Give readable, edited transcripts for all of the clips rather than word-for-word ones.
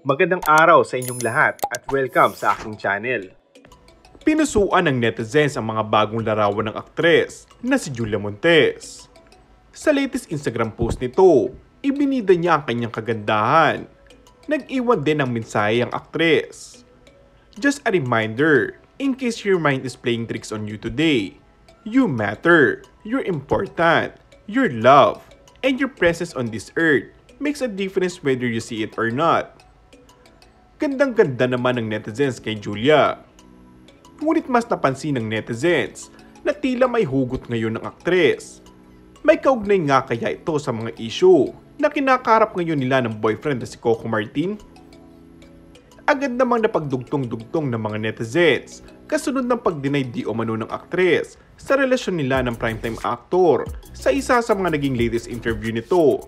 Magandang araw sa inyong lahat at welcome sa aking channel. Pinusuan ng netizens ang mga bagong larawan ng aktres na si Julia Montes. Sa latest Instagram post nito, ibinida niya ang kanyang kagandahan. Nag-iwan din ng mensahe ang aktres. Just a reminder, in case your mind is playing tricks on you today, you matter, you're important, you're loved, and your presence on this earth makes a difference whether you see it or not. Gandang-ganda naman ng netizens kay Julia. Ngunit mas napansin ng netizens na tila may hugot ngayon ng aktres. May kaugnay nga kaya ito sa mga issue na kinakarap ngayon nila ng boyfriend na si Coco Martin? Agad namang napagdugtong-dugtong ng mga netizens kasunod ng pag-deny di umano ng aktres sa relasyon nila ng primetime actor sa isa sa mga naging latest interview nito.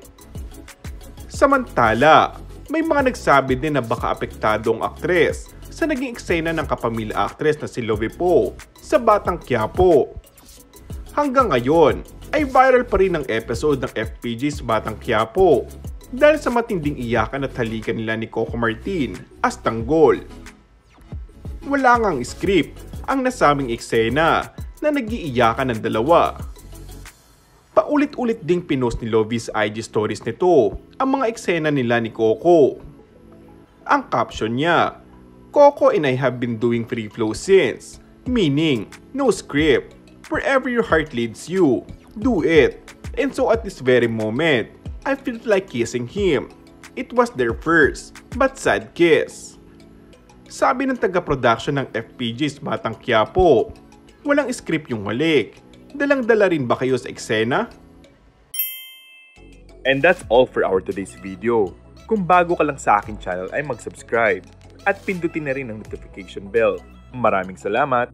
Samantala, may mga nagsabi din na baka apektado ang aktres sa naging eksena ng kapamilya aktres na si Lovie Poe sa Batang Quiapo. Hanggang ngayon ay viral pa rin ang episode ng FPJ's Batang Quiapo dahil sa matinding iyakan at halikan nila ni Coco Martin as tanggol. Wala ngang script ang nasabing eksena na nag-iiyakan ng dalawa. Paulit-ulit ding pinost ni Lovie's IG stories nito ang mga eksena nila ni Coco. Ang caption niya, "Coco and I have been doing free flow since," meaning no script. Wherever your heart leads you, do it. And so at this very moment, I felt like kissing him. It was their first, but sad kiss. Sabi ng taga-production ng FPJ's Batang Quiapo, walang script yung halik. Dalang-dala rin ba kayo sa eksena? And that's all for our today's video. Kung bago ka lang sa aking channel ay mag-subscribe at pindutin na rin ang notification bell. Maraming salamat!